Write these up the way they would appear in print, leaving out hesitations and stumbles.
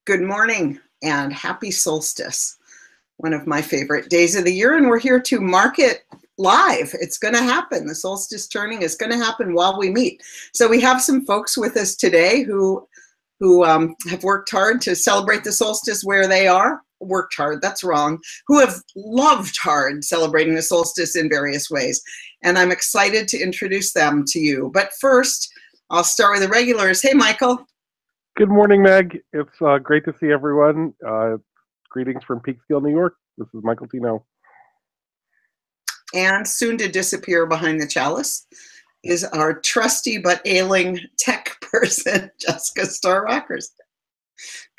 Good morning and happy solstice, one of my favorite days of the year, and we're here to mark it live. It's going to happen. The solstice turning is going to happen while we meet. So we have some folks with us today who have worked hard to celebrate the solstice where they are. Worked hard, that's wrong. Who have loved hard celebrating the solstice in various ways. And I'm excited to introduce them to you. But first, I'll start with the regulars. Hey, Michael. Good morning, Meg. It's great to see everyone. Greetings from Peekskill, New York. This is Michael Tino. And soon to disappear behind the chalice is our trusty but ailing tech person, Jessica Star Rockers.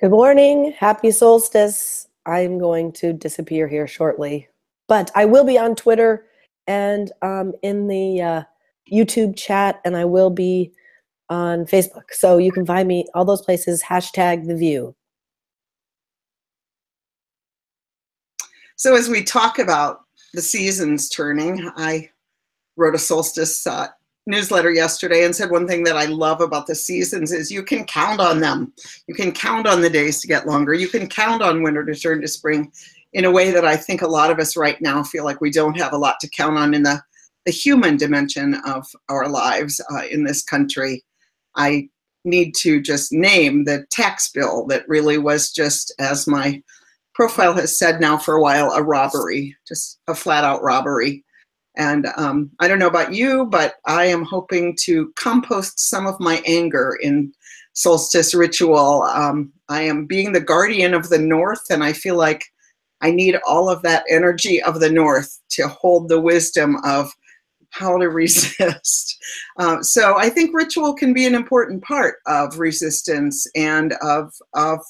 Good morning. Happy solstice. I'm going to disappear here shortly, but I will be on Twitter and in the YouTube chat, and I will be on Facebook. So you can find me all those places, hashtag the VUU. So as we talk about the seasons turning, I wrote a solstice newsletter yesterday and said one thing that I love about the seasons is you can count on them. You can count on the days to get longer. You can count on winter to turn to spring in a way that I think a lot of us right now feel like we don't have a lot to count on in the human dimension of our lives in this country. I need to just name the tax bill that really was just, as my profile has said now for a while, a robbery, just a flat out robbery. And I don't know about you, but I am hoping to compost some of my anger in solstice ritual. I am being the guardian of the North, and I feel like I need all of that energy of the North to hold the wisdom of how to resist. So I think ritual can be an important part of resistance and of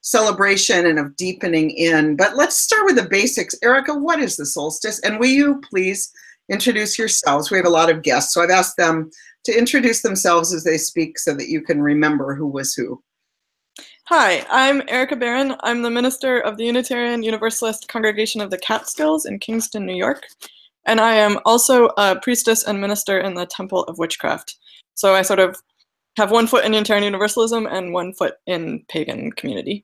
celebration and of deepening in. But let's start with the basics. Erica, what is the solstice? And will you please introduce yourselves? We have a lot of guests, so I've asked them to introduce themselves as they speak so that you can remember who was who. Hi, I'm Erica Barron. I'm the minister of the Unitarian Universalist Congregation of the Catskills in Kingston, New York. And I am also a priestess and minister in the Temple of Witchcraft. So I sort of have one foot in Unitarian Universalism and one foot in pagan community.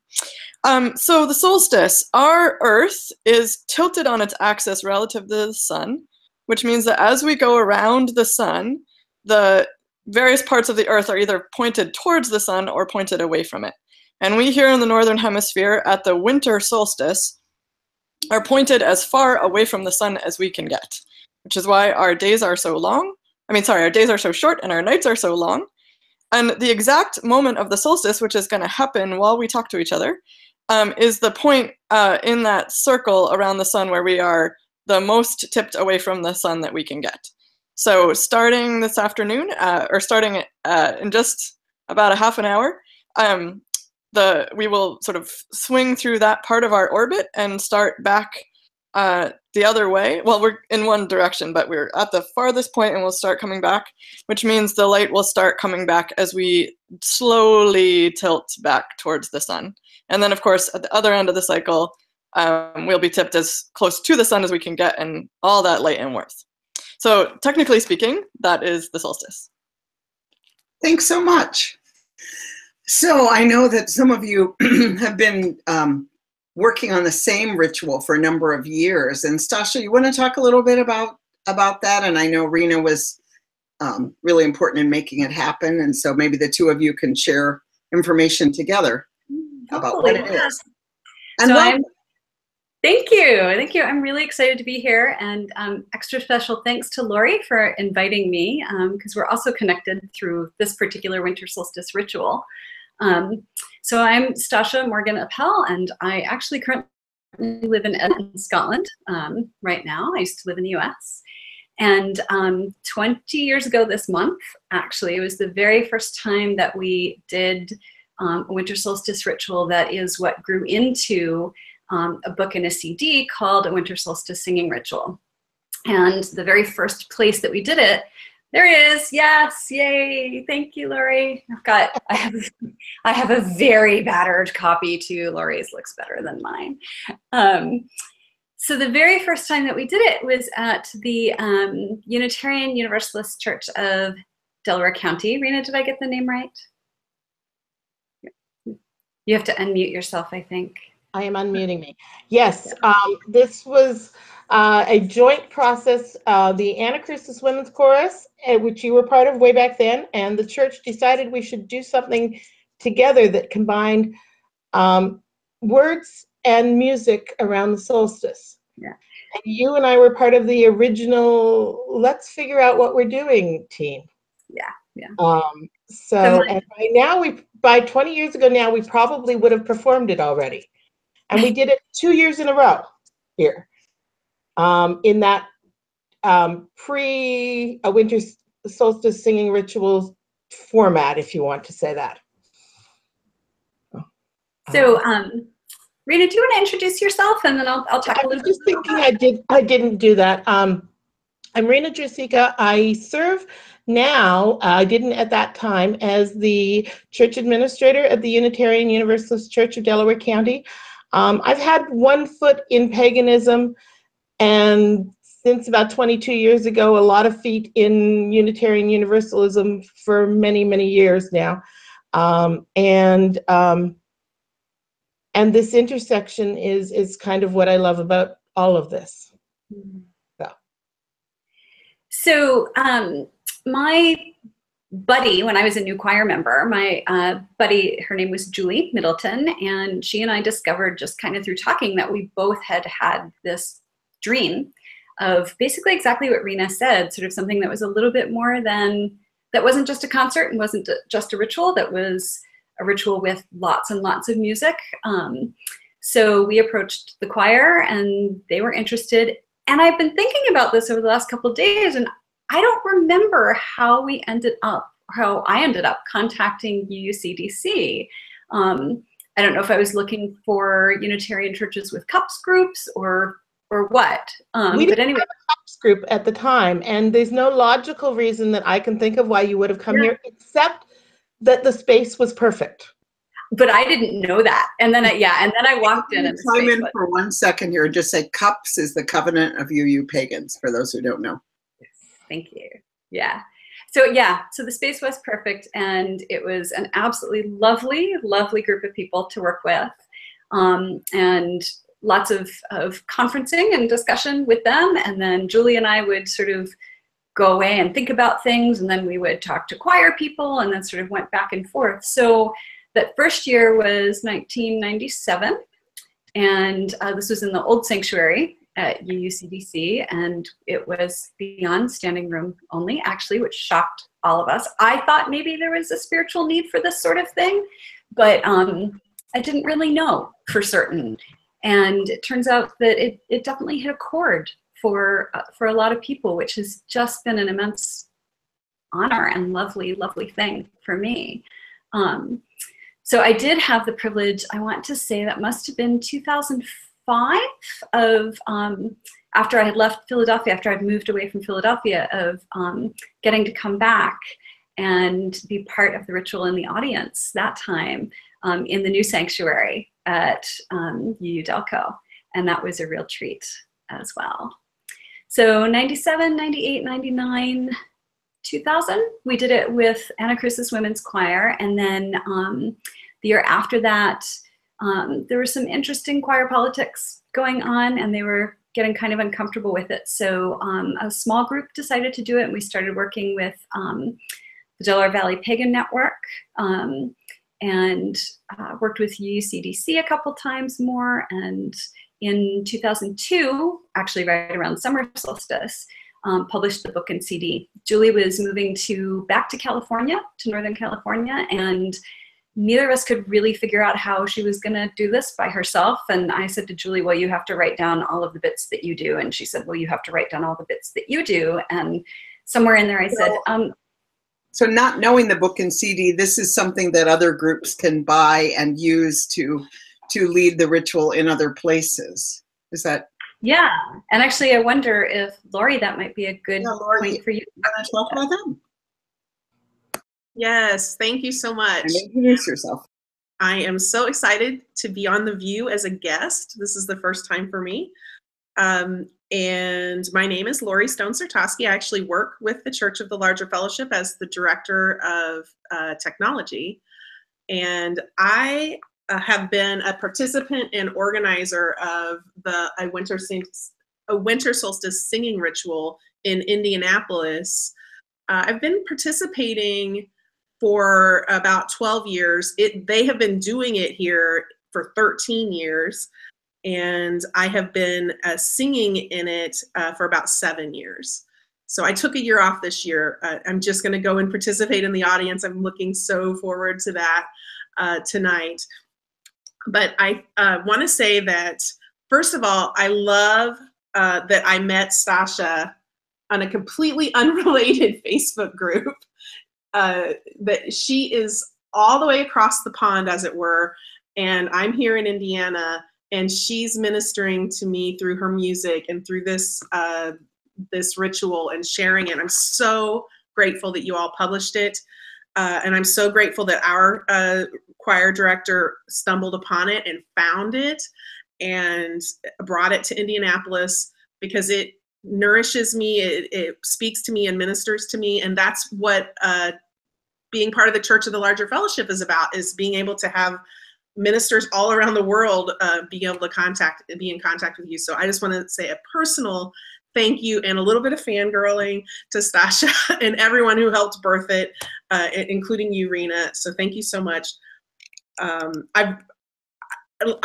So the solstice, our Earth is tilted on its axis relative to the sun, which means that as we go around the sun, the various parts of the Earth are either pointed towards the sun or pointed away from it. And we here in the Northern Hemisphere at the winter solstice are pointed as far away from the sun as we can get, which is why our days are so long. Our days are so short and our nights are so long. And the exact moment of the solstice, which is going to happen while we talk to each other, is the point in that circle around the sun where we are the most tipped away from the sun that we can get. So starting this afternoon, or starting in just about a half an hour, we will sort of swing through that part of our orbit and start back the other way. Well, we're in one direction, but we're at the farthest point and we'll start coming back, which means the light will start coming back as we slowly tilt back towards the sun. And then, of course, at the other end of the cycle, we'll be tipped as close to the sun as we can get and all that light and warmth. So technically speaking, that is the solstice. Thanks so much. So I know that some of you have been working on the same ritual for a number of years. And Stașa, you want to talk a little bit about that? And I know Rina was really important in making it happen. And so maybe the two of you can share information together about what it is. And so thank you. I'm really excited to be here. And extra special thanks to Lori for inviting me, because we're also connected through this particular winter solstice ritual. So I'm Stața Morgan-Appel, and I actually currently live in Edinburgh, Scotland right now. I used to live in the US. And 20 years ago this month, actually, it was the very first time that we did a winter solstice ritual that is what grew into a book and a CD called A Winter Solstice Singing Ritual. And the very first place that we did it, there he is. Yes, yay! Thank you, Lori. I have a very battered copy too. Lori's looks better than mine. So the very first time that we did it was at the Unitarian Universalist Church of Delaware County. Rina, did I get the name right? You have to unmute yourself, I think. I am unmuting me. Yes, this was a joint process. The Anachrystus Women's Chorus, which you were part of way back then, and the church decided we should do something together that combined words and music around the solstice. Yeah. And you and I were part of the original let's figure out what we're doing team. Yeah, yeah. So and by now, by 20 years ago now, we probably would have performed it already. And we did it 2 years in a row here in that pre-winter solstice singing rituals format, if you want to say that. So, Rina, do you want to introduce yourself, and then I'll talk a little bit. I was just thinking I didn't do that. I'm Rina Jurceka. I serve now, I didn't at that time, as the church administrator at the Unitarian Universalist Church of Delaware County. I've had one foot in paganism, and since about 22 years ago, a lot of feet in Unitarian Universalism for many, many years now. And this intersection is kind of what I love about all of this. So my buddy, when I was a new choir member, my buddy, her name was Julie Middleton, and she and I discovered just kind of through talking that we both had this dream of basically exactly what Rina said, sort of something that was a little bit more than, that wasn't just a concert and wasn't just a ritual, that was a ritual with lots and lots of music. So we approached the choir and they were interested. And I've been thinking about this over the last couple of days, and I don't remember how I ended up contacting UUCDC. I don't know if I was looking for Unitarian churches with cups groups or what. We didn't have a cups group at the time, and there's no logical reason that I can think of why you would have come here, except that the space was perfect. But I didn't know that. And then I walked in and chime in for 1 second here and just say cups is the covenant of UU pagans, for those who don't know. Thank you. Yeah. So the space was perfect, and it was an absolutely lovely, lovely group of people to work with, and lots of conferencing and discussion with them. And then Julie and I would sort of go away and think about things, and then we would talk to choir people, and then sort of went back and forth. So that first year was 1997, and this was in the old sanctuary at UUCDC, and it was beyond standing room only, actually, which shocked all of us. I thought maybe there was a spiritual need for this sort of thing, but I didn't really know for certain. And it turns out that it definitely hit a chord for a lot of people, which has just been an immense honor and lovely, lovely thing for me. So I did have the privilege, I want to say that must have been 2005 of, after I had left Philadelphia, after I'd moved away from Philadelphia, of getting to come back and be part of the ritual in the audience that time in the new sanctuary at UU Delco. And that was a real treat as well. So 97, 98, 99, 2000, we did it with Anachrystus Women's Choir. And then the year after that, there was some interesting choir politics going on, and they were getting kind of uncomfortable with it. So a small group decided to do it, and we started working with the Delaware Valley Pagan Network, and worked with UUCDC a couple times more. And in 2002, actually right around summer solstice, published the book and CD. Julie was moving back to California, to Northern California, and neither of us could really figure out how she was going to do this by herself. And I said to Julie, well, you have to write down all of the bits that you do. And she said, well, you have to write down all the bits that you do. And somewhere in there I said, so not knowing the book and CD, this is something that other groups can buy and use to lead the ritual in other places. Is that? Yeah. And actually, I wonder if, Lori, that might be a good point for you. Want to talk about them? Yes, thank you so much. And introduce yourself. I am so excited to be on The VUU as a guest. This is the first time for me. And my name is Lori Stone-Sertosky. I actually work with the Church of the Larger Fellowship as the Director of Technology. And I have been a participant and organizer of a winter solstice singing ritual in Indianapolis. I've been participating for about 12 years. They have been doing it here for 13 years, and I have been singing in it for about 7 years. So I took a year off this year. I'm just going to go and participate in the audience. I'm looking so forward to that tonight. But I want to say that, first of all, I love that I met Staťa on a completely unrelated Facebook group. That she is all the way across the pond, as it were, and I'm here in Indiana, and she's ministering to me through her music and through this this ritual and sharing it. I'm so grateful that you all published it, and I'm so grateful that our choir director stumbled upon it and found it and brought it to Indianapolis, because it nourishes me, it speaks to me and ministers to me, and that's what being part of the Church of the Larger Fellowship is about, is being able to have ministers all around the world being able to be in contact with you. So I just want to say a personal thank you and a little bit of fangirling to Staťa and everyone who helped birth it, including you, Rina. So thank you so much. I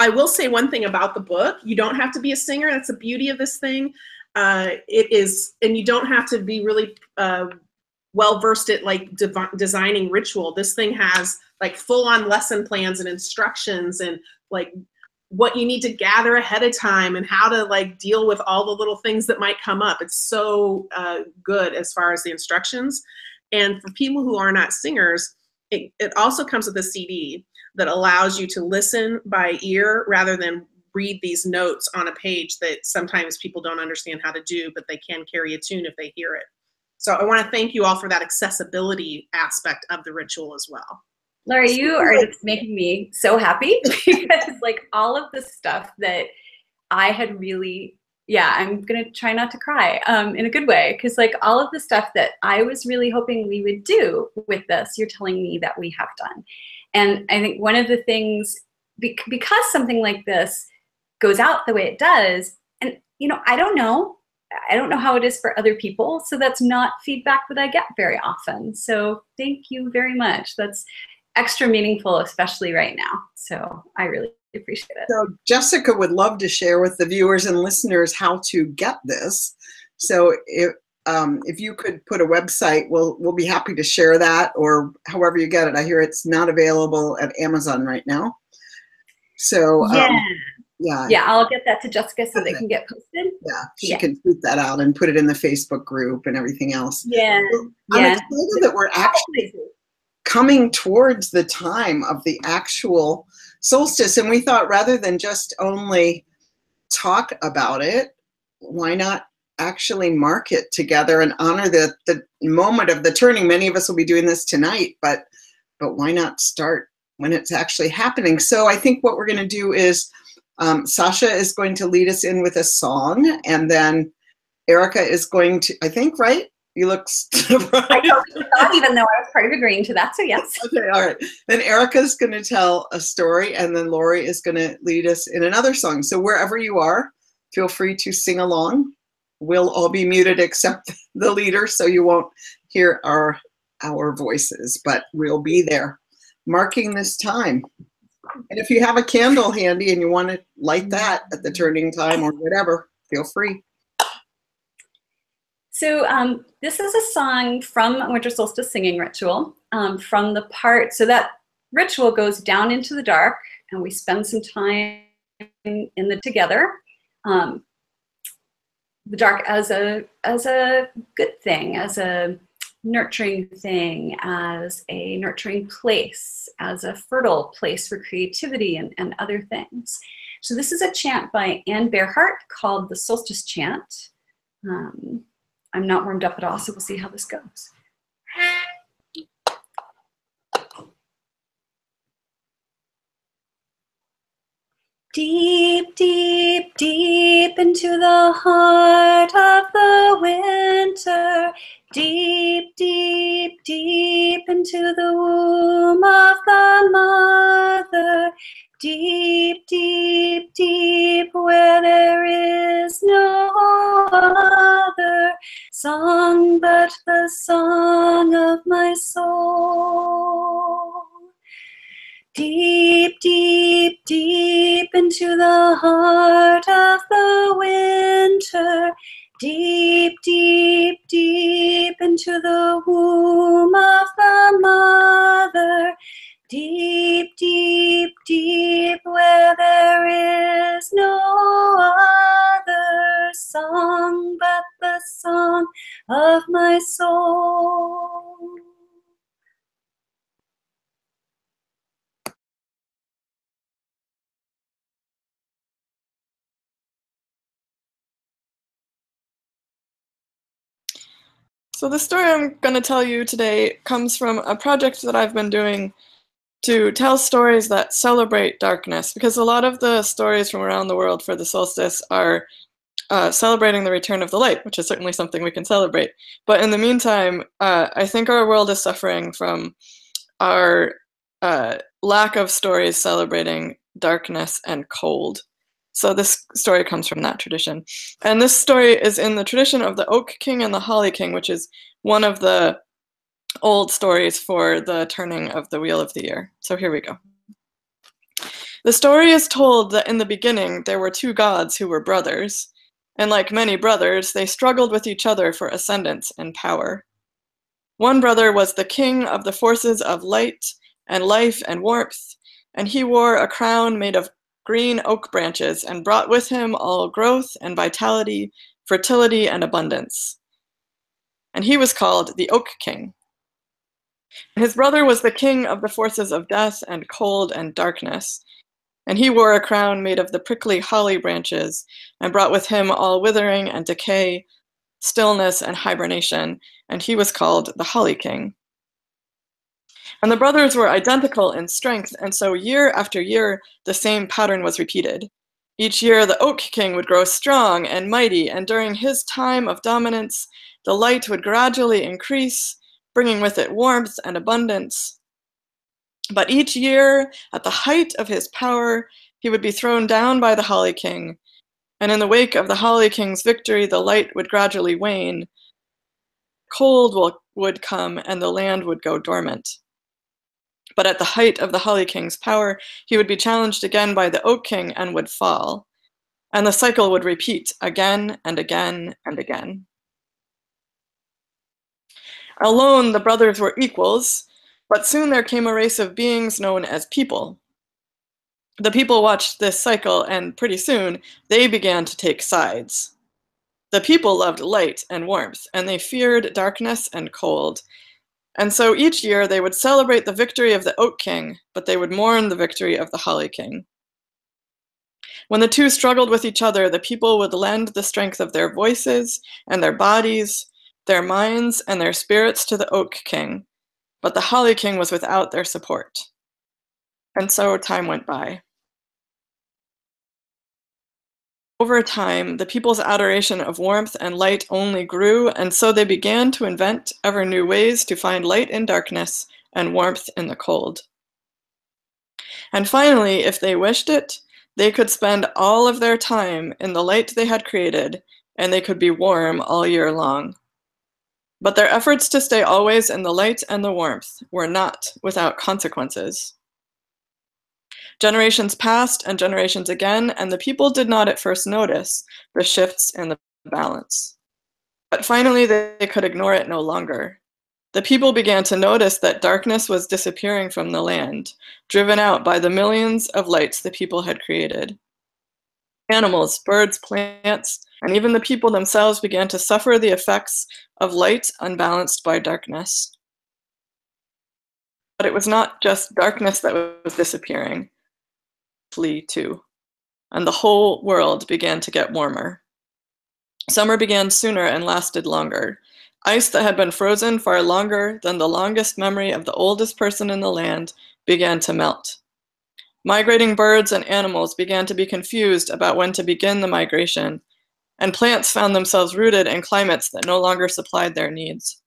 will say one thing about the book. You don't have to be a singer. That's the beauty of this thing. It is, and you don't have to be really well versed at like designing ritual. This thing has like full-on lesson plans and instructions and like what you need to gather ahead of time and how to like deal with all the little things that might come up. It's so good as far as the instructions. And for people who are not singers, it also comes with a CD that allows you to listen by ear rather than read these notes on a page that sometimes people don't understand how to do, but they can carry a tune if they hear it. So I want to thank you all for that accessibility aspect of the ritual as well. Laurie, you are just making me so happy because like all of the stuff that I had really, I'm going to try not to cry in a good way, because like all of the stuff that I was really hoping we would do with this, you're telling me that we have done. And I think one of the things, because something like this goes out the way it does, and you know, I don't know how it is for other people, so that's not feedback that I get very often. So thank you very much. That's extra meaningful, especially right now. So I really appreciate it. So Jessica would love to share with the viewers and listeners how to get this. So if you could put a website, we'll be happy to share that, or however you get it. I hear it's not available at Amazon right now. So yeah, I'll get that to Jessica so they can get posted. Yeah, she can tweet that out and put it in the Facebook group and everything else. Yeah, so I'm excited that we're actually coming towards the time of the actual solstice, and we thought rather than just only talk about it, why not actually mark it together and honor the moment of the turning. Many of us will be doing this tonight, but why not start when it's actually happening? So I think what we're going to do is Sasha is going to lead us in with a song, and then Erica is going to, I think, right? You look surprised. I totally thought, even though I was part of agreeing to that, so yes. Okay, all right. Then Erica's going to tell a story, and then Lori is going to lead us in another song. So wherever you are, feel free to sing along. We'll all be muted except the leader, so you won't hear our voices, but we'll be there marking this time. And if you have a candle handy and you want to light that at the turning time or whatever, feel free. So this is a song from a Winter Solstice singing ritual, from the part, so that ritual goes down into the dark and we spend some time together. The dark as a good thing, as a nurturing thing, as a nurturing place, as a fertile place for creativity and other things. So this is a chant by Anne Bearhart called the Solstice Chant. I'm not warmed up at all, so we'll see how this goes. Deep, deep, deep into the heart of the winter, deep, deep, deep into the womb of the mother, Deep, deep, deep, where there is no other song but the song of my soul. Deep, deep, deep into the heart of the winter. Deep, deep, deep into the womb of the mother. Deep, deep, deep, where there is no other song but the song of my soul. So the story I'm going to tell you today comes from a project that I've been doing to tell stories that celebrate darkness, because a lot of the stories from around the world for the solstice are celebrating the return of the light, which is certainly something we can celebrate. But in the meantime, I think our world is suffering from our lack of stories celebrating darkness and cold. So this story comes from that tradition. And this story is in the tradition of the Oak King and the Holly King, which is one of the old stories for the turning of the wheel of the year. So here we go. The story is told that in the beginning there were two gods who were brothers, and like many brothers, they struggled with each other for ascendance and power. One brother was the king of the forces of light and life and warmth, and he wore a crown made of green oak branches and brought with him all growth and vitality, fertility and abundance. And he was called the Oak King. His brother was the king of the forces of death and cold and darkness, and he wore a crown made of the prickly holly branches and brought with him all withering and decay, stillness and hibernation, and he was called the Holly King. And the brothers were identical in strength, and so year after year, the same pattern was repeated. Each year, the Oak King would grow strong and mighty, and during his time of dominance, the light would gradually increase, bringing with it warmth and abundance. But each year, at the height of his power, he would be thrown down by the Holly King, and in the wake of the Holly King's victory, the light would gradually wane, cold would come, and the land would go dormant. But at the height of the Holly King's power, he would be challenged again by the Oak King and would fall. And the cycle would repeat again and again and again. Alone, the brothers were equals, but soon there came a race of beings known as people. The people watched this cycle, and pretty soon, they began to take sides. The people loved light and warmth, and they feared darkness and cold. And so each year they would celebrate the victory of the Oak King, but they would mourn the victory of the Holly King. When the two struggled with each other, the people would lend the strength of their voices and their bodies, their minds and their spirits to the Oak King, but the Holly King was without their support. And so time went by. Over time, the people's adoration of warmth and light only grew, and so they began to invent ever new ways to find light in darkness and warmth in the cold. And finally, if they wished it, they could spend all of their time in the light they had created, and they could be warm all year long. But their efforts to stay always in the light and the warmth were not without consequences. Generations passed and generations again, and the people did not at first notice the shifts in the balance. But finally, they could ignore it no longer. The people began to notice that darkness was disappearing from the land, driven out by the millions of lights the people had created. Animals, birds, plants, and even the people themselves began to suffer the effects of light unbalanced by darkness. But it was not just darkness that was disappearing. Too, and the whole world began to get warmer. Summer began sooner and lasted longer. Ice that had been frozen far longer than the longest memory of the oldest person in the land began to melt. Migrating birds and animals began to be confused about when to begin the migration, and plants found themselves rooted in climates that no longer supplied their needs.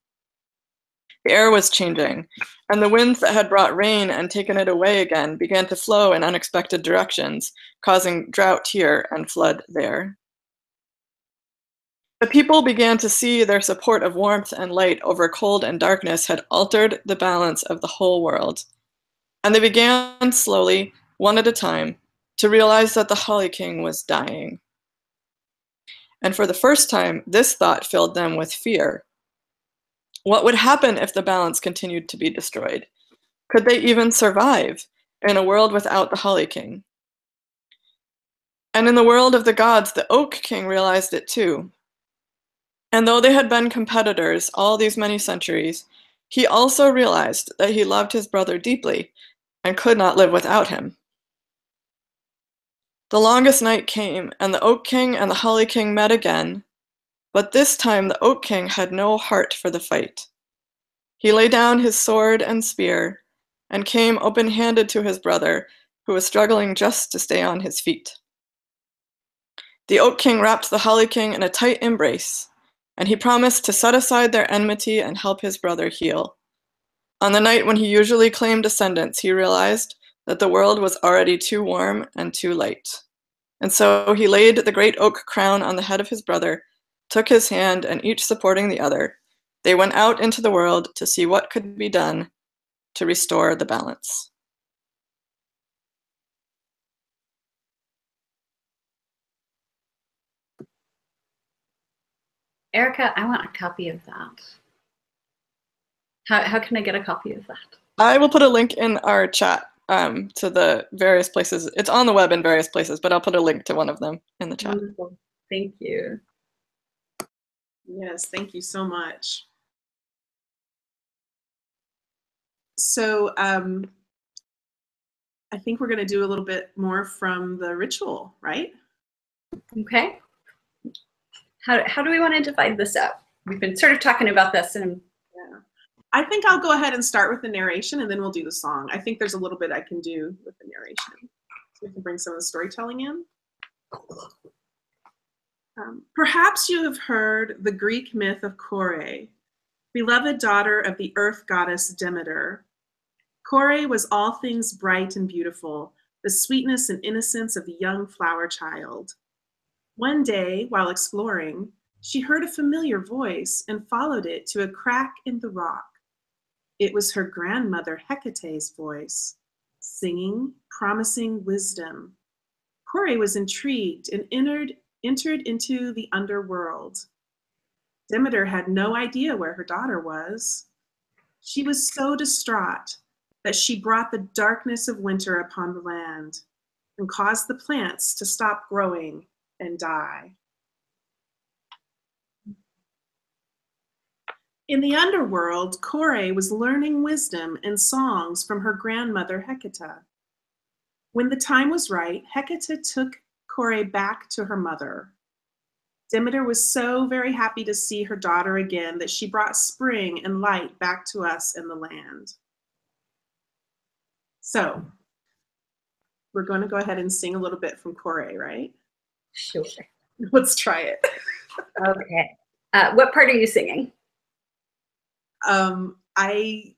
The air was changing, and the winds that had brought rain and taken it away again began to flow in unexpected directions, causing drought here and flood there. The people began to see their support of warmth and light over cold and darkness had altered the balance of the whole world. And they began slowly, one at a time, to realize that the Holly King was dying. And for the first time, this thought filled them with fear. What would happen if the balance continued to be destroyed? Could they even survive in a world without the Holly King? And in the world of the gods, the Oak King realized it too. And though they had been competitors all these many centuries, he also realized that he loved his brother deeply and could not live without him. The longest night came, and the Oak King and the Holly King met again, but this time the Oak King had no heart for the fight. He lay down his sword and spear and came open-handed to his brother, who was struggling just to stay on his feet. The Oak King wrapped the Holly King in a tight embrace, and he promised to set aside their enmity and help his brother heal. On the night when he usually claimed descendants, he realized that the world was already too warm and too light. And so he laid the great oak crown on the head of his brother, took his hand, and each supporting the other, they went out into the world to see what could be done to restore the balance. Erica, I want a copy of that. How can I get a copy of that? I will put a link in our chat to the various places. It's on the web in various places, but I'll put a link to one of them in the chat. Wonderful. Thank you. Yes, thank you so much. So I think we're going to do a little bit more from the ritual, right? Okay. How do we want to divide this up? We've been sort of talking about this, and yeah. I think I'll go ahead and start with the narration, and then we'll do the song. I think there's a little bit I can do with the narration. So we can bring some of the storytelling in. Perhaps you have heard the Greek myth of Kore, beloved daughter of the earth goddess Demeter. Kore was all things bright and beautiful, the sweetness and innocence of the young flower child. One day, while exploring, she heard a familiar voice and followed it to a crack in the rock. It was her grandmother Hecate's voice, singing, promising wisdom. Kore was intrigued and entered into the underworld. Demeter had no idea where her daughter was. She was so distraught that she brought the darkness of winter upon the land and caused the plants to stop growing and die. In the underworld, Kore was learning wisdom and songs from her grandmother Hecate. When the time was right, Hecate took Kore back to her mother. Demeter was so very happy to see her daughter again that she brought spring and light back to us in the land. So, we're going to go ahead and sing a little bit from Kore, right? Sure. Let's try it. Okay. What part are you singing? I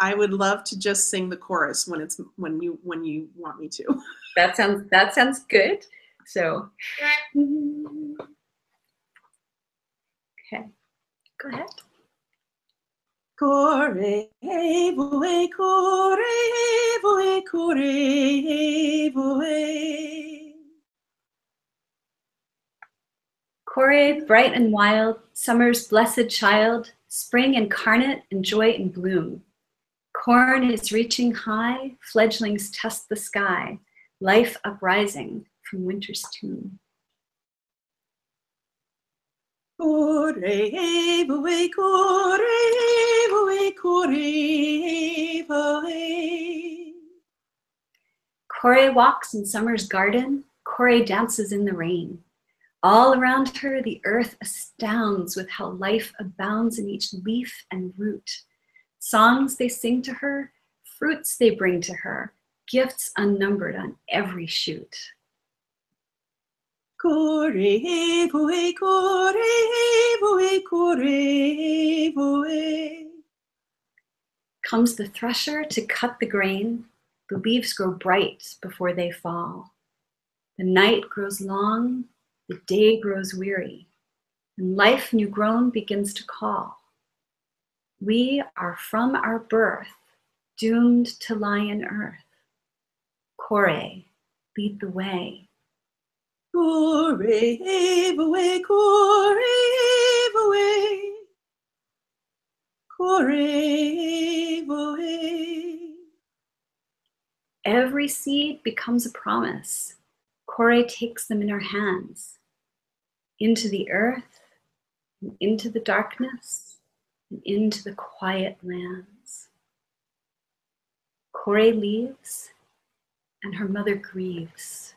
would love to just sing the chorus when you want me to. That sounds good. So, okay, go ahead. Kore, voe, kore, voe, kore, voe. Kore, bright and wild, summer's blessed child, spring incarnate and joy in bloom. Corn is reaching high, fledglings test the sky, life uprising from winter's tomb. Kore, voe, kore, voe, kore, voe. Kore walks in summer's garden, Kore dances in the rain. All around her, the earth astounds with how life abounds in each leaf and root. Songs they sing to her, fruits they bring to her, gifts unnumbered on every shoot. Kore voe, kore voe, kore voe. Comes the thresher to cut the grain. The leaves grow bright before they fall. The night grows long, the day grows weary, and life new grown begins to call. We are from our birth doomed to lie in earth. Kore, lead the way. Kore voe, kore voe, kore voe. Every seed becomes a promise. Kore takes them in her hands, into the earth, and into the darkness, and into the quiet lands. Kore leaves, and her mother grieves,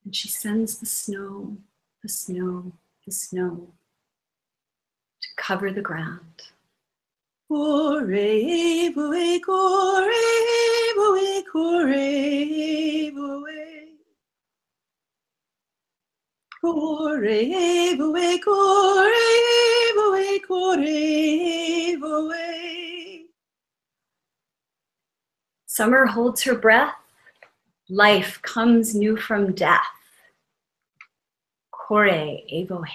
and she sends the snow, the snow, the snow to cover the ground. Kore voe, kore voe, kore voe. Kore voe, kore voe, kore voe. Summer holds her breath. Life comes new from death. Kore evohe.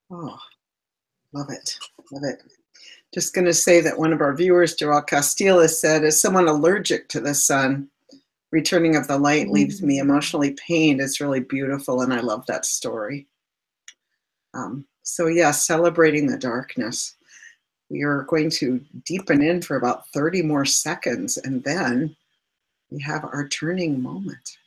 Oh, love it. Love it. Just going to say that one of our viewers, Joel Castilla, said, as someone allergic to the sun, returning of the light leaves me emotionally pained. It's really beautiful, and I love that story. So yeah, celebrating the darkness. We are going to deepen in for about 30 more seconds, and then we have our turning moment.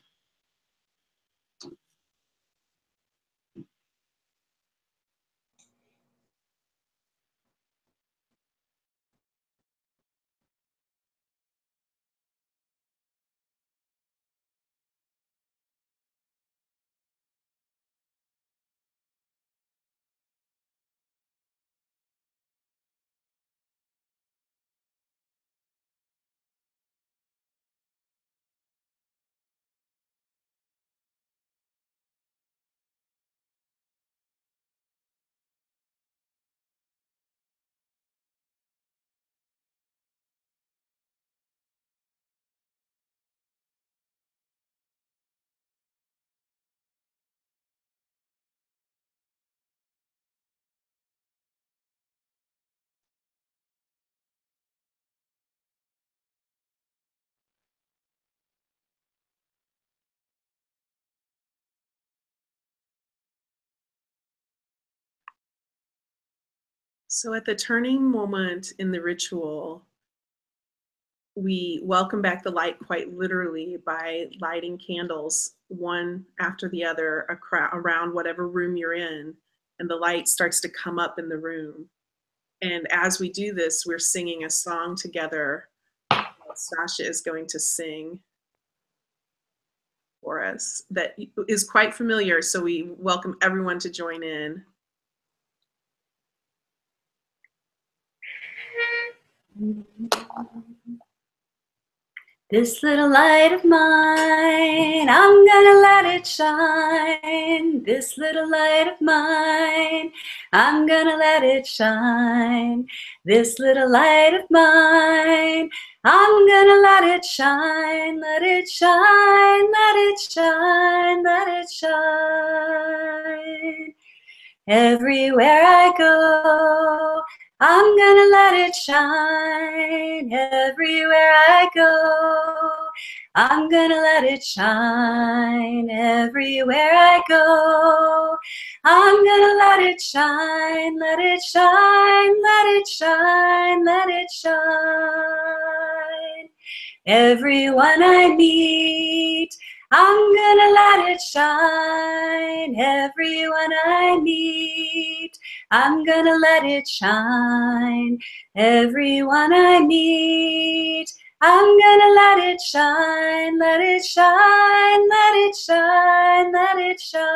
So at the turning moment in the ritual, we welcome back the light quite literally by lighting candles one after the other around whatever room you're in, and the light starts to come up in the room. And as we do this, we're singing a song together that Stașa is going to sing for us that is quite familiar, so we welcome everyone to join in. This little light of mine, I'm gonna let it shine. This little light of mine, I'm gonna let it shine. This little light of mine, I'm gonna let it shine. Let it shine, let it shine, let it shine. Everywhere I go, I'm gonna let it shine. Everywhere I go, I'm gonna let it shine. Everywhere I go, I'm gonna let it shine. Let it shine, let it shine, let it shine. Everyone I meet, I'm gonna let it shine. Everyone I meet, I'm gonna let it shine. Everyone I meet, I'm gonna let it shine. Let it shine, let it shine, let it shine.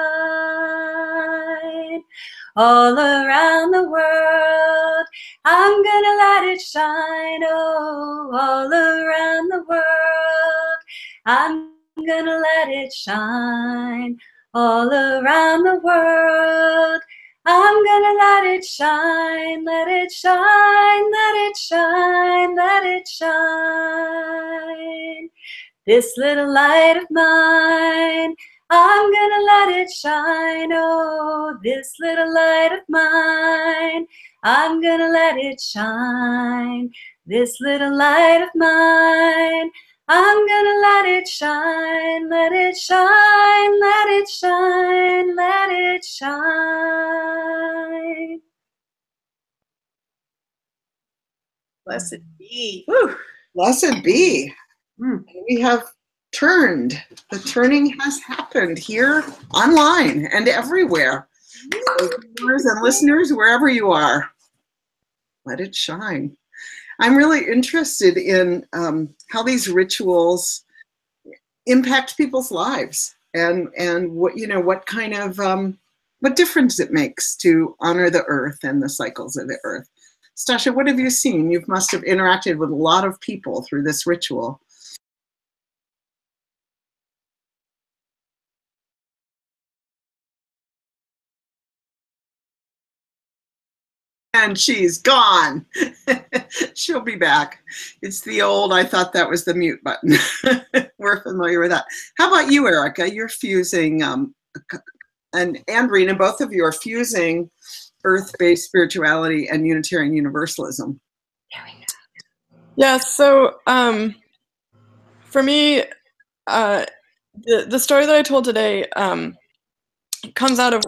All around the world, I'm gonna let it shine, oh, all around the world. I'm gonna let it shine all around the world. I'm gonna let it shine, let it shine, let it shine, let it shine. This little light of mine, I'm gonna let it shine, oh, this little light of mine. I'm gonna let it shine, this little light of mine. I'm gonna let it shine, let it shine, let it shine, let it shine. Blessed be. Whew. Blessed be. We have turned. The turning has happened here, online, and everywhere. So viewers and listeners, wherever you are, let it shine. I'm really interested in how these rituals impact people's lives, and what, you know, what kind of what difference it makes to honor the earth and the cycles of the earth. Stașa, what have you seen? You must have interacted with a lot of people through this ritual. And she's gone. She'll be back. It's the old, I thought that was the mute button. We're familiar with that. How about you, Erica? You're fusing, and Rina, both of you are fusing earth-based spirituality and Unitarian Universalism. Yeah, so for me, the story that I told today comes out of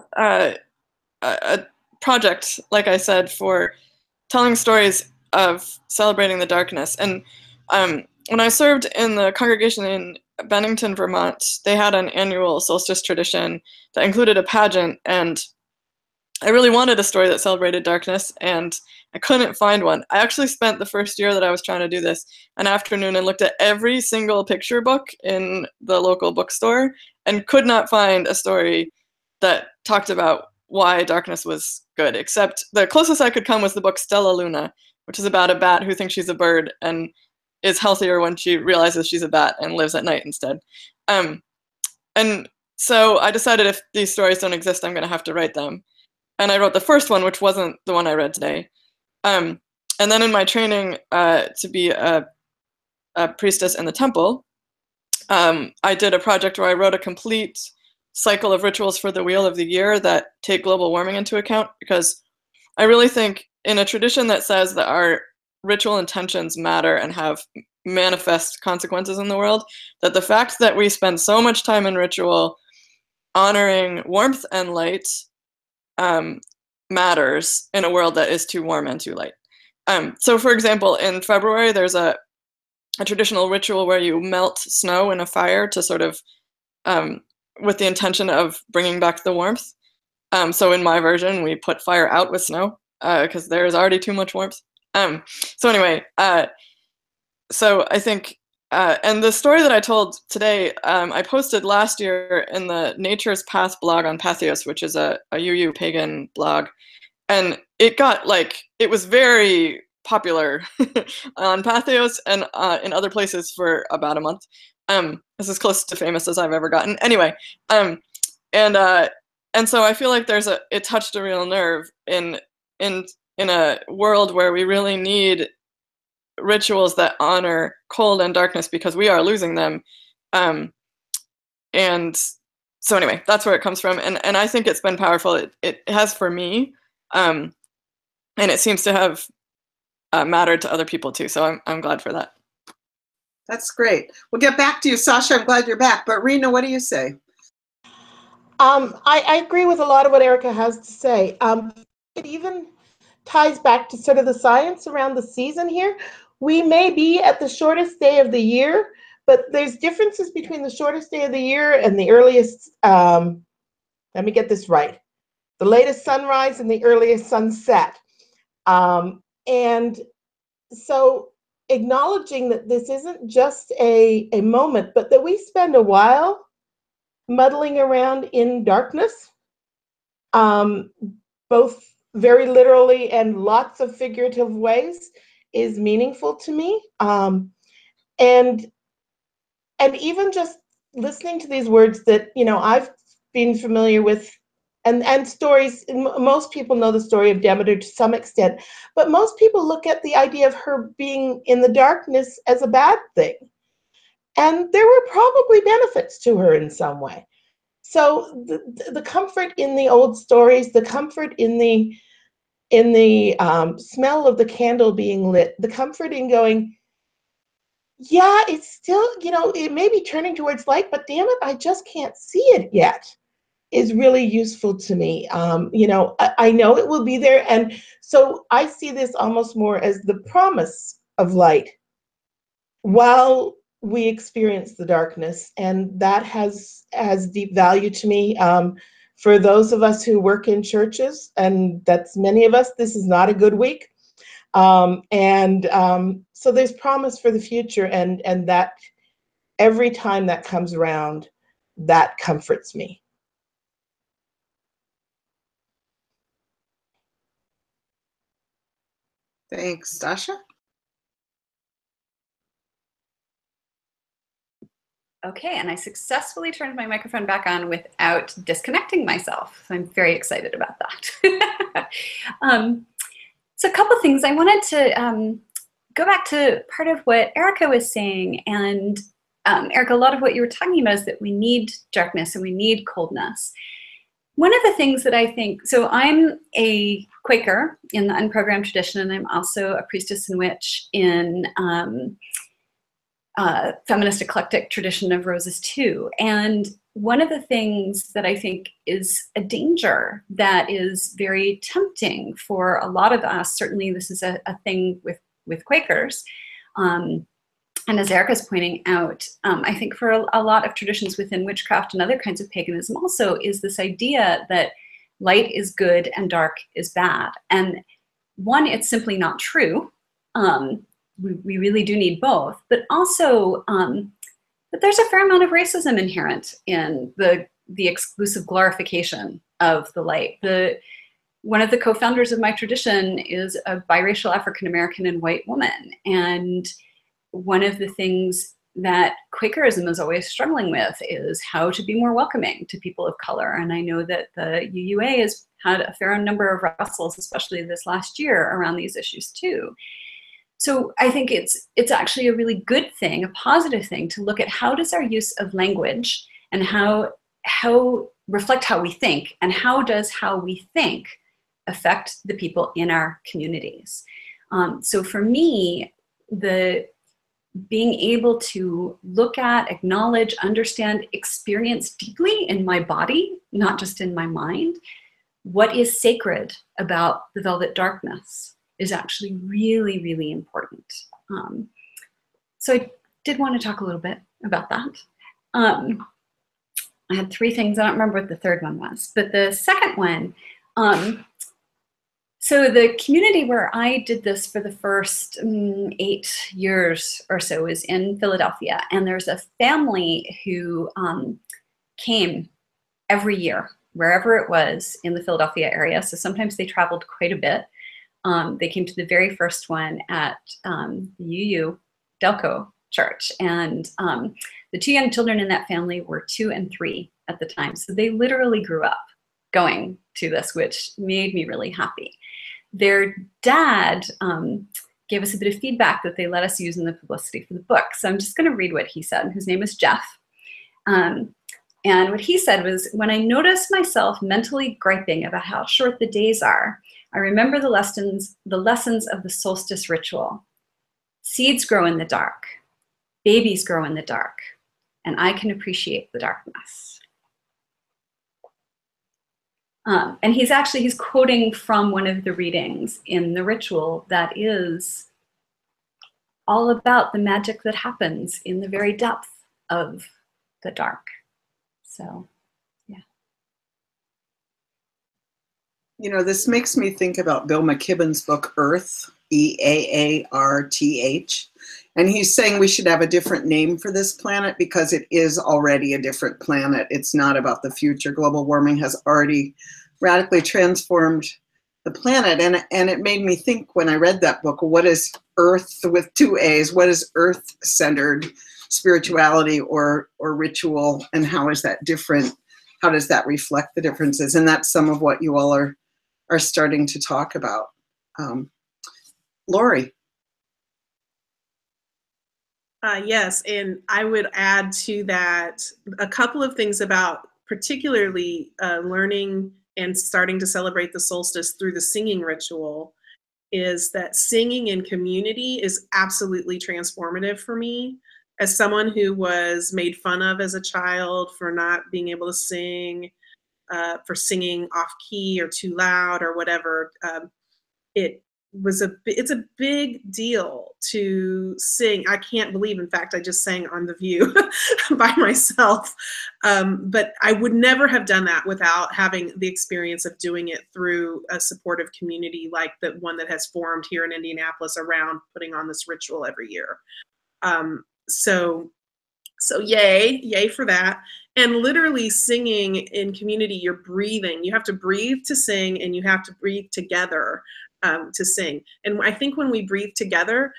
a project, like I said, for telling stories of celebrating the darkness. And when I served in the congregation in Bennington, Vermont, they had an annual solstice tradition that included a pageant, and I really wanted a story that celebrated darkness, and I couldn't find one. I actually spent the first year that I was trying to do this an afternoon and looked at every single picture book in the local bookstore and could not find a story that talked about why darkness was good, except the closest I could come was the book Stella Luna, which is about a bat who thinks she's a bird and is healthier when she realizes she's a bat and lives at night instead. And so I decided if these stories don't exist, I'm going to have to write them. And I wrote the first one, which wasn't the one I read today. And then in my training to be a priestess in the temple, I did a project where I wrote a complete cycle of rituals for the wheel of the year that take global warming into account, because I really think in a tradition that says that our ritual intentions matter and have manifest consequences in the world, that the fact that we spend so much time in ritual honoring warmth and light matters in a world that is too warm and too light. So for example, in February, there's a traditional ritual where you melt snow in a fire to sort of with the intention of bringing back the warmth. So in my version, we put fire out with snow because there is already too much warmth. So anyway, so I think, and the story that I told today, I posted last year in the Nature's Path blog on Patheos, which is a UU pagan blog. And it got it was very popular on Patheos and in other places for about a month. This is close to famous as I've ever gotten. Anyway, and so I feel like it touched a real nerve in a world where we really need rituals that honor cold and darkness because we are losing them. And so anyway, that's where it comes from. And I think it's been powerful. It has for me, and it seems to have mattered to other people too. So I'm glad for that. That's great. We'll get back to you, Stașa. I'm glad you're back. But Rina, what do you say? I agree with a lot of what Erica has to say. It even ties back to sort of the science around the season here. We may be at the shortest day of the year, but there's differences between the shortest day of the year and the earliest, let me get this right, the latest sunrise and the earliest sunset. And so acknowledging that this isn't just a moment, but that we spend a while muddling around in darkness, both very literally and lots of figurative ways is meaningful to me. And even just listening to these words that, you know, I've been familiar with, and stories, most people know the story of Demeter to some extent, but most people look at the idea of her being in the darkness as a bad thing. And there were probably benefits to her in some way. So the comfort in the old stories, the comfort in the smell of the candle being lit, the comfort in going, yeah, it's still, you know, it may be turning towards light, but damn it, I just can't see it yet, is really useful to me. You know, I know it will be there. And so I see this almost more as the promise of light while we experience the darkness. And that has deep value to me. For those of us who work in churches, and that's many of us, this is not a good week. So there's promise for the future, and that every time that comes around, that comforts me. Thanks, Stașa. Okay, and I successfully turned my microphone back on without disconnecting myself. So I'm very excited about that. So a couple things. I wanted to go back to part of what Erica was saying. And Erica, a lot of what you were talking about is that we need darkness and we need coldness. One of the things that I think, so I'm a Quaker in the unprogrammed tradition, and I'm also a priestess and witch in feminist eclectic tradition of roses too. And one of the things that I think is a danger that is very tempting for a lot of us, certainly this is a thing with Quakers, and as Erica's pointing out, I think for a lot of traditions within witchcraft and other kinds of paganism also, is this idea that light is good and dark is bad. And one, it's simply not true. We really do need both, but also that there's a fair amount of racism inherent in the exclusive glorification of the light. One of the co-founders of my tradition is a biracial African-American and white woman. And one of the things that Quakerism is always struggling with is how to be more welcoming to people of color. And I know that the UUA has had a fair number of wrestles, especially this last year, around these issues too. So I think it's actually a really good thing, a positive thing, to look at how does our use of language and how reflect how we think, and how does how we think affect the people in our communities. So for me, being able to look at, acknowledge, understand, experience deeply in my body, not just in my mind, what is sacred about the velvet darkness is actually really, really important. So I did want to talk a little bit about that. I had three things. I don't remember what the third one was, but the second one, so the community where I did this for the first 8 years or so is in Philadelphia. And there's a family who came every year, wherever it was in the Philadelphia area. So sometimes they traveled quite a bit. They came to the very first one at the VUU Delco Church. And the two young children in that family were 2 and 3 at the time. So they literally grew up going to this, which made me really happy. Their dad gave us a bit of feedback that they let us use in the publicity for the book. So I'm just going to read what he said. His name is Jeff. And what he said was, when I notice myself mentally griping about how short the days are, I remember the lessons of the solstice ritual. Seeds grow in the dark, babies grow in the dark, and I can appreciate the darkness. And he's quoting from one of the readings in the ritual that is all about the magic that happens in the very depth of the dark. So, yeah. You know, this makes me think about Bill McKibben's book, Earth, EAARTH. And he's saying we should have a different name for this planet because it is already a different planet. It's not about the future. Global warming has already radically transformed the planet. And it made me think when I read that book, what is Earth with 2 A's? What is Earth-centered spirituality or ritual, and how is that different? How does that reflect the differences? And that's some of what you all are starting to talk about. Lori. Yes, and I would add to that a couple of things about particularly learning and starting to celebrate the solstice through the singing ritual is that singing in community is absolutely transformative for me. As someone who was made fun of as a child for not being able to sing, for singing off key or too loud or whatever, it's a big deal to sing. I can't believe, in fact, I just sang on The VUU by myself. But I would never have done that without having the experience of doing it through a supportive community like the one that has formed here in Indianapolis around putting on this ritual every year. So yay for that. And literally singing in community, you're breathing. You have to breathe to sing, and you have to breathe together to sing. And I think when we breathe together,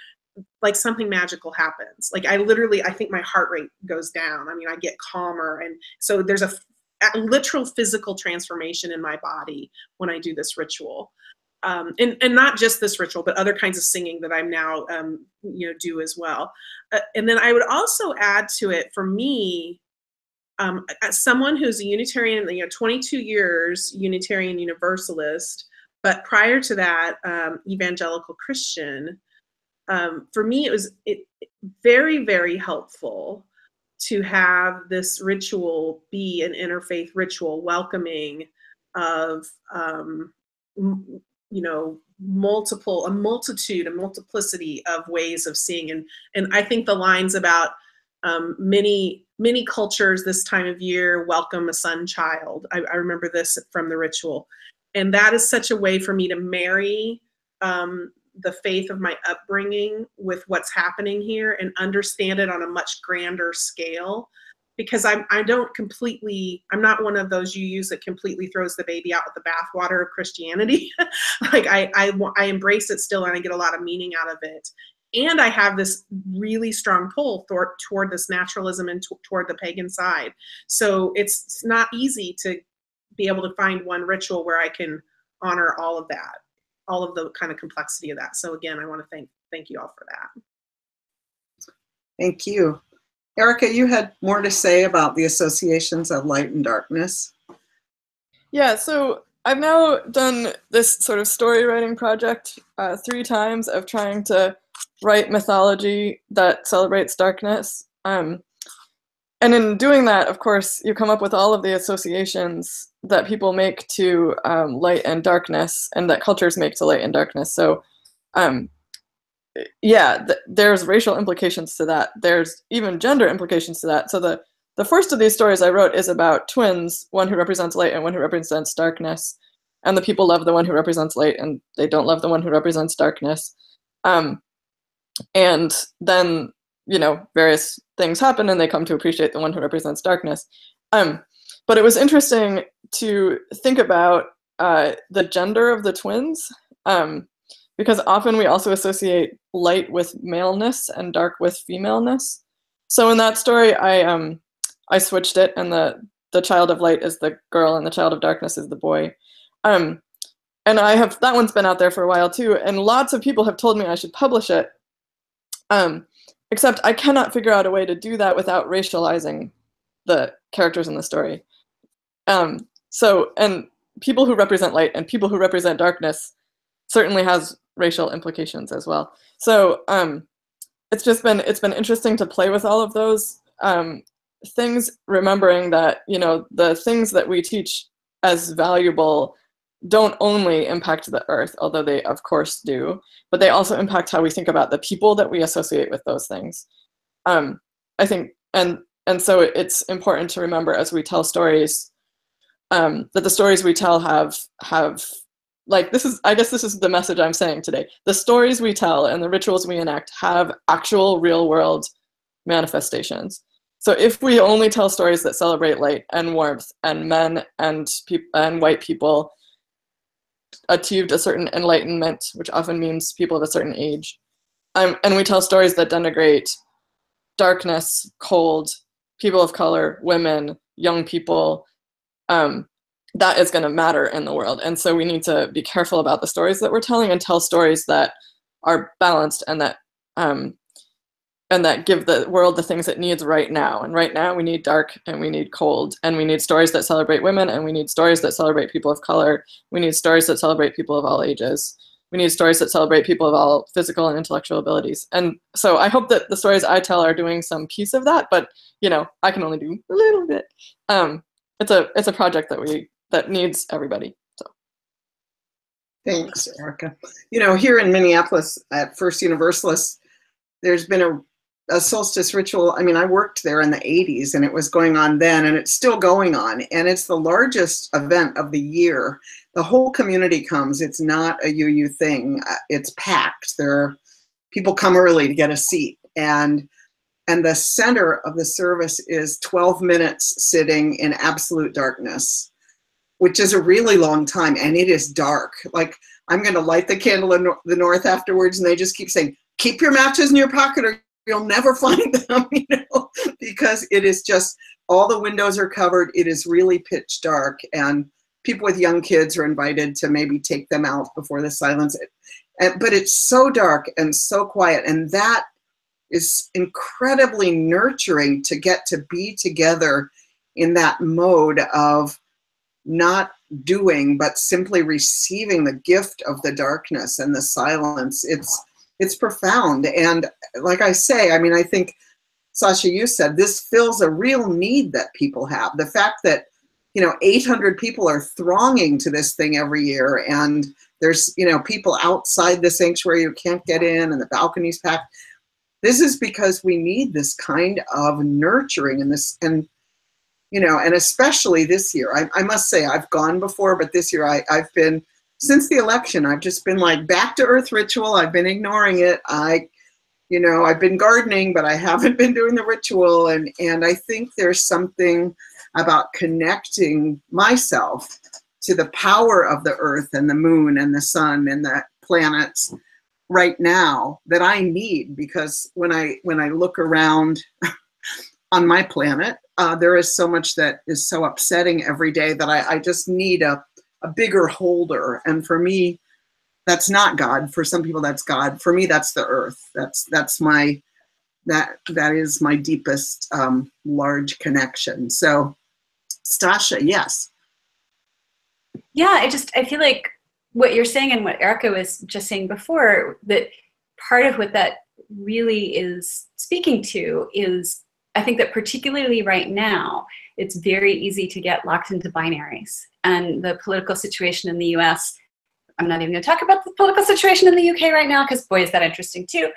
like something magical happens. Like I think my heart rate goes down. I mean, I get calmer. And so there's a literal physical transformation in my body when I do this ritual. And not just this ritual, but other kinds of singing that I'm now, do as well. And then I would also add to it, for me, as someone who's a Unitarian, 22 years Unitarian Universalist, but prior to that, evangelical Christian, for me, it was very, very helpful to have this ritual be an interfaith ritual, welcoming of, a multiplicity of ways of seeing. And I think the lines about many cultures this time of year welcome a sun child. I remember this from the ritual. And that is such a way for me to marry the faith of my upbringing with what's happening here and understand it on a much grander scale. Because I'm not one of those UUs that completely throws the baby out with the bathwater of Christianity. Like I embrace it still, and I get a lot of meaning out of it. And I have this really strong pull toward this naturalism and toward the pagan side. So it's not easy to be able to find one ritual where I can honor all of that, all of the kind of complexity of that. So again, I want to thank you all for that. Thank you. Erica, you had more to say about the associations of light and darkness. Yeah, so I've now done this sort of story writing project 3 times of trying to write mythology that celebrates darkness. And in doing that, of course, you come up with all of the associations that people make to light and darkness, and that cultures make to light and darkness. So there's racial implications to that. There's even gender implications to that. So the first of these stories I wrote is about twins, one who represents light and one who represents darkness. And the people love the one who represents light, and they don't love the one who represents darkness. And then, various things happen, and they come to appreciate the one who represents darkness. But it was interesting to think about the gender of the twins, because often we also associate light with maleness and dark with femaleness. So in that story, I switched it, and the child of light is the girl, and the child of darkness is the boy. And that one's been out there for a while too, and lots of people have told me I should publish it. Except I cannot figure out a way to do that without racializing the characters in the story. And people who represent light and people who represent darkness certainly has racial implications as well. So it's been interesting to play with all of those things, remembering that, the things that we teach as valuable don't only impact the earth, although they of course do, but they also impact how we think about the people that we associate with those things. I think, and so it's important to remember as we tell stories, that the stories we tell have like, I guess this is the message I'm saying today. The stories we tell and the rituals we enact have actual real world manifestations. So if we only tell stories that celebrate light and warmth and men and white people, achieved a certain enlightenment, which often means people of a certain age. And we tell stories that denigrate darkness, cold, people of color, women, young people. That is going to matter in the world. And so we need to be careful about the stories that we're telling and tell stories that are balanced and that give the world the things it needs right now. And right now we need dark and we need cold, and we need stories that celebrate women, and we need stories that celebrate people of color. We need stories that celebrate people of all ages. We need stories that celebrate people of all physical and intellectual abilities. And so I hope that the stories I tell are doing some piece of that, but I can only do a little bit. It's a project that needs everybody. So thanks, Erica. Here in Minneapolis at First Universalist, there's been a solstice ritual. I mean, I worked there in the 80s and it was going on then, and it's still going on. And it's the largest event of the year. The whole community comes. It's not a UU thing. It's packed. People come early to get a seat. And the center of the service is 12 minutes sitting in absolute darkness, which is a really long time. And it is dark. Like, I'm going to light the candle in the north afterwards. And they just keep saying, keep your matches in your pocket or you'll never find them, because it is just, all the windows are covered. It is really pitch dark, and people with young kids are invited to maybe take them out before the silence. But it's so dark and so quiet, and that is incredibly nurturing to get to be together in that mode of not doing, but simply receiving the gift of the darkness and the silence. It's profound. And like I say, I mean, I think, Sasha, you said this fills a real need that people have. The fact that, 800 people are thronging to this thing every year, and there's, people outside the sanctuary who can't get in, and the balcony's packed. This is because we need this kind of nurturing and and especially this year. I must say, I've gone before, but this year I've been, since the election, I've just been like back to earth ritual. I've been ignoring it. I've been gardening, but I haven't been doing the ritual. And I think there's something about connecting myself to the power of the earth and the moon and the sun and the planets right now that I need, because when I look around on my planet, there is so much that is so upsetting every day that I just need a bigger holder. And for me, that's not God. For some people, that's God. For me, that's the earth. That is my deepest large connection. So, Stașa, yes. Yeah, I feel like what you're saying and what Erica was just saying before, that part of what that really is speaking to is, I think that particularly right now, it's very easy to get locked into binaries. And the political situation in the US, I'm not even going to talk about the political situation in the UK right now, because boy, is that interesting too,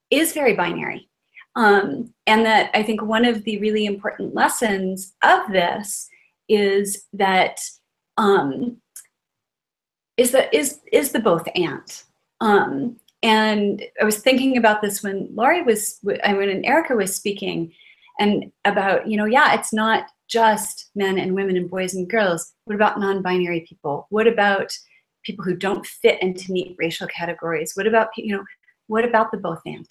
is very binary. And that I think one of the really important lessons of this is that is the both and. And I was thinking about this when when Erica was speaking, and about, yeah, it's not just men and women and boys and girls. What about non-binary people? What about people who don't fit into neat racial categories? What about, what about the both and?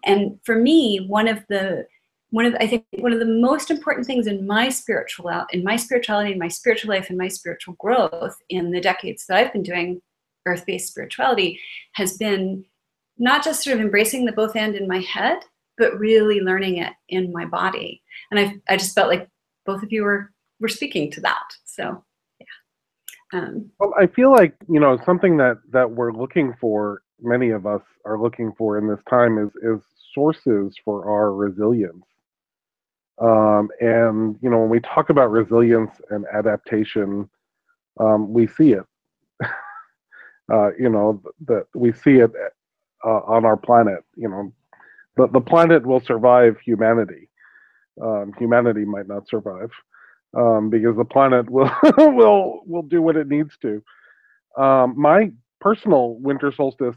And for me, one of the most important things in my spirituality, in my spiritual life, and my spiritual growth in the decades that I've been doing earth-based spirituality has been not just sort of embracing the both and in my head, but really learning it in my body. And I just felt like both of you were speaking to that. So, yeah. Well, I feel like, something that we're looking for, many of us are looking for in this time is sources for our resilience. And, when we talk about resilience and adaptation, we see it. That we see it on our planet. The planet will survive humanity. Humanity might not survive because the planet will will do what it needs to. My personal winter solstice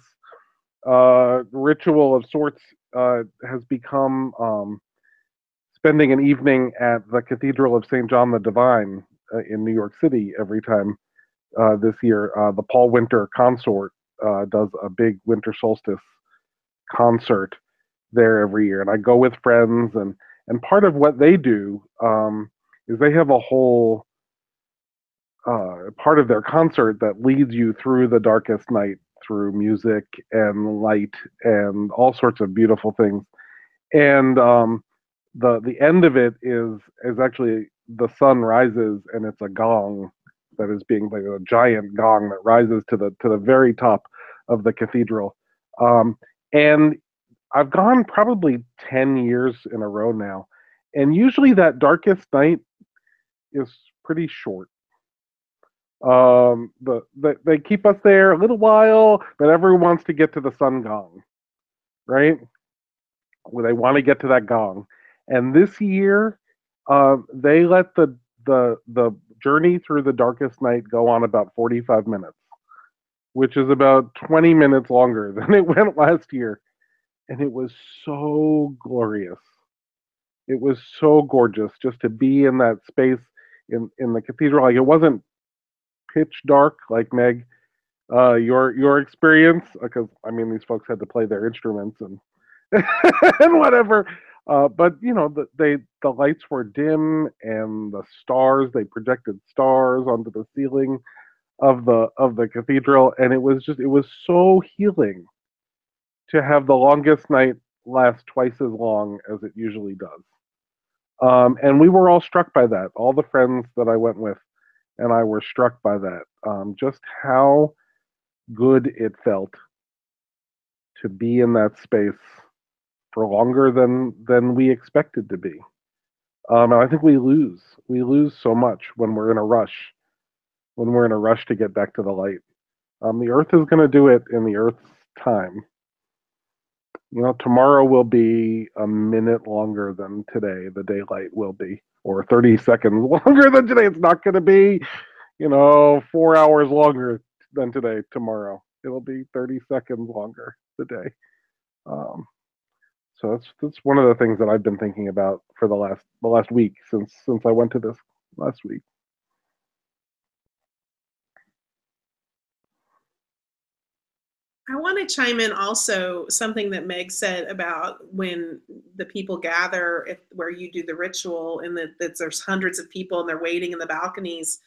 ritual of sorts has become spending an evening at the Cathedral of St. John the Divine in New York City every time this year. The Paul Winter Consort does a big winter solstice concert there every year, and I go with friends, and part of what they do is they have a whole part of their concert that leads you through the darkest night, through music and light and all sorts of beautiful things. And the end of it is actually the sun rises, and it's a gong that is being played, a giant gong that rises to the very top of the cathedral. And I've gone probably 10 years in a row now, and usually that darkest night is pretty short. They keep us there a little while, but everyone wants to get to the sun gong, right? Well, they want to get to that gong. And this year, they let the journey through the darkest night go on about 45 minutes, which is about 20 minutes longer than it went last year. And it was so glorious. It was so gorgeous just to be in that space in the cathedral. Like, it wasn't pitch dark like Meg, your experience, because I mean, these folks had to play their instruments and and whatever. But you know, the lights were dim, and the stars, they projected stars onto the ceiling of the cathedral, and it was so healing to have the longest night last twice as long as it usually does. And we were all struck by that. All the friends that I went with and I were struck by that. Just how good it felt to be in that space for longer than we expected to be. And I think we lose so much when we're in a rush, to get back to the light. The Earth is going to do it in the Earth's time. You know, tomorrow will be a minute longer than today. The daylight will be, or 30 seconds longer than today. It's not going to be, 4 hours longer than today. Tomorrow, it'll be 30 seconds longer today. So that's one of the things that I've been thinking about for the last week since I went to this last week. I want to chime in also something that Meg said about when the people gather where you do the ritual, and that there's hundreds of people and they're waiting in the balconies.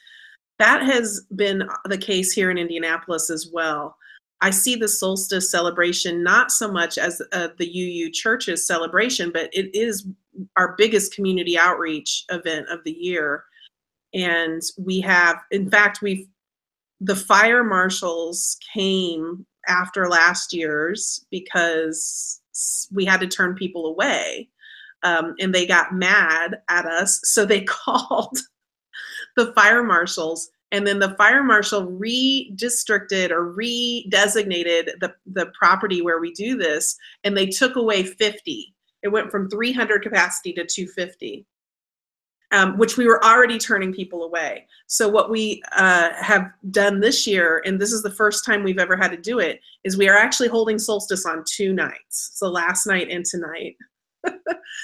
That has been the case here in Indianapolis as well. I see the solstice celebration not so much as the UU Church's celebration, but it is our biggest community outreach event of the year. And we have, in fact, the fire marshals came after last year's because we had to turn people away, and they got mad at us, so they called the fire marshals, and then the fire marshal redistricted or redesignated the property where we do this, and they took away 50. It went from 300 capacity to 250. Which we were already turning people away. So what we have done this year, and this is the first time we've ever had to do it, is we are actually holding solstice on 2 nights. So last night and tonight,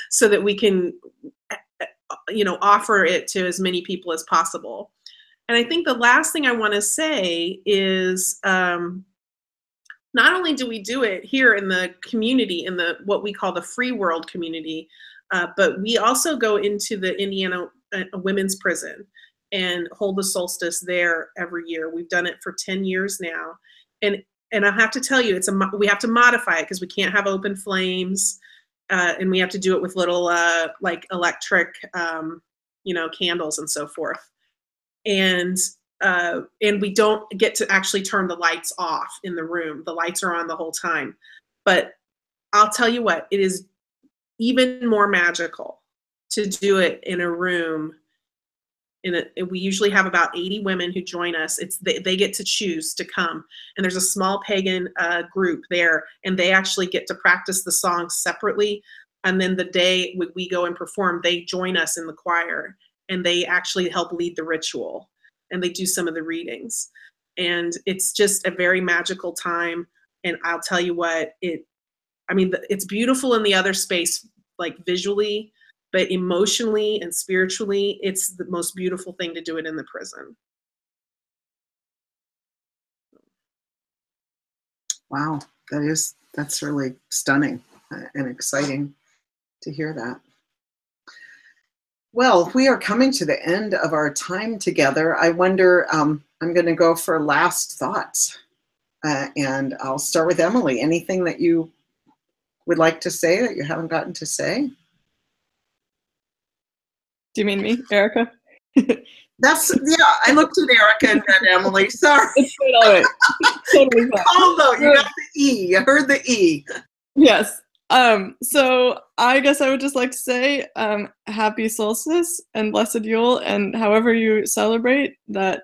so that we can, offer it to as many people as possible. And I think the last thing I want to say is, not only do we do it here in the community, in what we call the free world community, but we also go into the Indiana women's prison and hold the solstice there every year. We've done it for 10 years now. And I have to tell you, we have to modify it because we can't have open flames, and we have to do it with little like electric, candles and so forth. And we don't get to actually turn the lights off in the room. The lights are on the whole time. But I'll tell you what, it is even more magical to do it in a room. We usually have about 80 women who join us. They get to choose to come, and there's a small pagan group there, and they actually get to practice the songs separately. And then the day we go and perform, they join us in the choir, and they actually help lead the ritual, and they do some of the readings. And it's just a very magical time. And I'll tell you what, it's beautiful in the other space, like visually, but emotionally and spiritually, it's the most beautiful thing to do it in the prison. Wow, that's really stunning and exciting to hear that. Well, we are coming to the end of our time together. I wonder, I'm going to go for last thoughts. And I'll start with Emily. Anything that you would like to say that you haven't gotten to say? Do you mean me, Erica? I looked at Erica and then Emily. Sorry. It's good, all right. Totally fine. Oh, no, you got the E. You heard the E. Yes. So I guess I would just like to say happy solstice and blessed Yule, and however you celebrate that,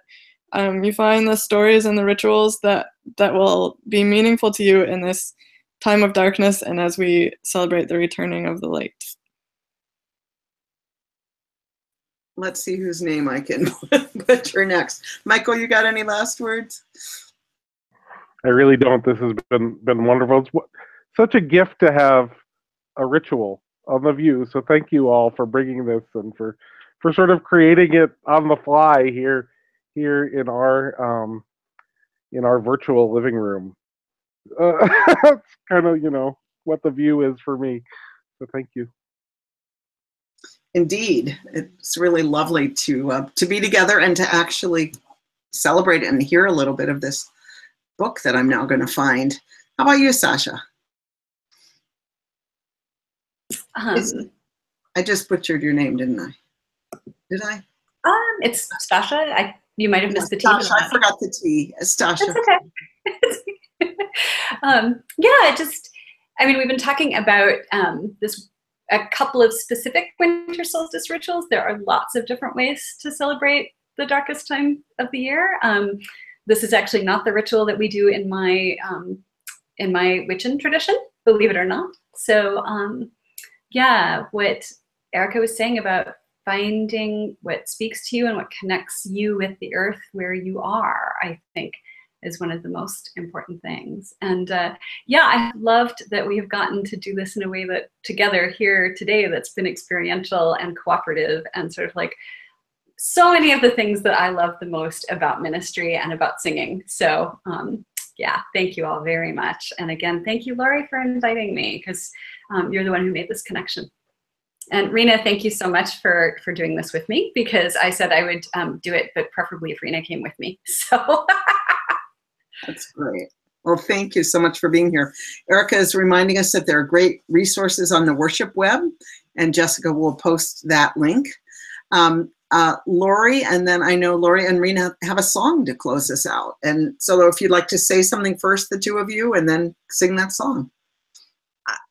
you find the stories and the rituals that will be meaningful to you in this time of darkness and as we celebrate the returning of the light. Let's see whose name I can butcher next. Michael, you got any last words? I really don't. This has been wonderful. It's such a gift to have a ritual on the VUU. So thank you all for bringing this and for sort of creating it on the fly here in our virtual living room. That's kind of what the VUU is for me. So thank you. Indeed, it's really lovely to be together and to actually celebrate and hear a little bit of this book that I'm now going to find. How about you, Sasha? I just butchered your name, didn't I? Did I? It's Stașa. You might have missed the T. Stașa, I forgot the T. Stașa. That's okay. We've been talking about a couple of specific winter solstice rituals. There are lots of different ways to celebrate the darkest time of the year. This is actually not the ritual that we do in my Wiccan tradition, believe it or not. So what Erica was saying about finding what speaks to you and what connects you with the earth where you are, I think, is one of the most important things. And I loved that we have gotten to do this in a way that together here today that's been experiential and cooperative and sort of like so many of the things that I love the most about ministry and about singing. So thank you all very much. And again, thank you, Laurie, for inviting me, because you're the one who made this connection. And Rina, thank you so much for doing this with me, because I said I would do it, but preferably if Rina came with me. So that's great. Well, thank you so much for being here. Erica is reminding us that there are great resources on the worship web, and Jessica will post that link. Lori, and then I know Lori and Rina have a song to close us out. And so if you'd like to say something first, the two of you, and then sing that song.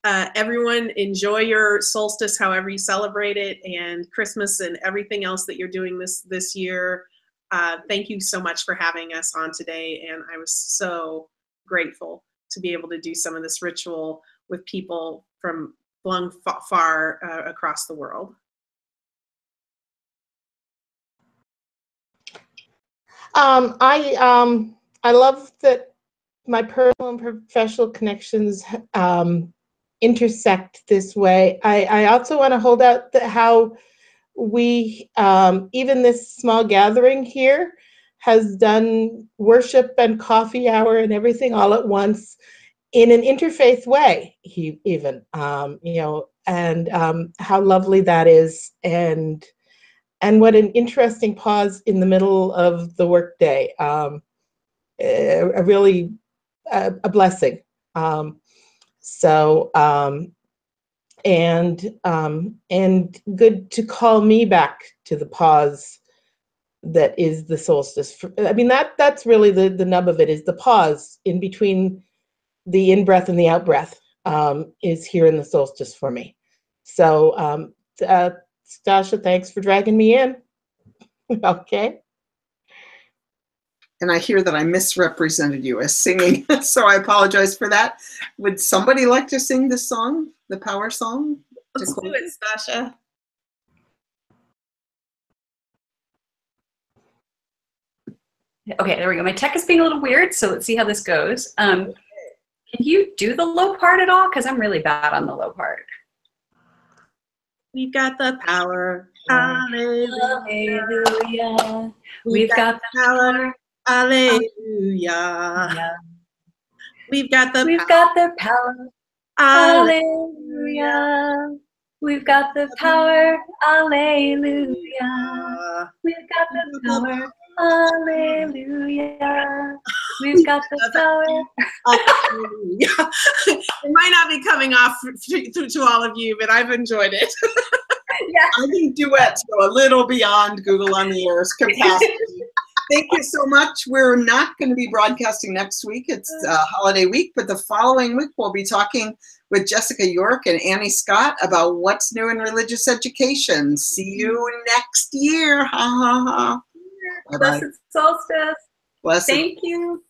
Everyone, enjoy your solstice however you celebrate it, and Christmas and everything else that you're doing this year. Thank you so much for having us on today, and I was so grateful to be able to do some of this ritual with people from far across the world. I love that my personal and professional connections intersect this way. I also want to hold out how we, even this small gathering here, has done worship and coffee hour and everything all at once in an interfaith way, even, and how lovely that is, and what an interesting pause in the middle of the workday. Really a blessing. And good to call me back to the pause that is the solstice. That's really the nub of it, is the pause in between the in-breath and the out-breath is here in the solstice for me. So Stașa, thanks for dragging me in. Okay. And I hear that I misrepresented you as singing, so I apologize for that. Would somebody like to sing this song, the power song? Let's do it, Stașa. Okay, there we go. My tech is being a little weird, so let's see how this goes. Can you do the low part at all? Because I'm really bad on the low part. We've got the power. Hallelujah. We've got the power. Hallelujah. We've got the power. Alleluia. We've got the power. Alleluia. We've got the power. Alleluia. We've got the power. It might not be coming off to all of you, but I've enjoyed it. Yeah. I think duets go a little beyond Google on the Air's capacity. Thank you so much. We're not going to be broadcasting next week. It's holiday week, but the following week we'll be talking with Jessica York and Annie Scott about what's new in religious education. See you next year. Ha ha ha. Bye-bye. Blessed solstice. Blessed. Thank you.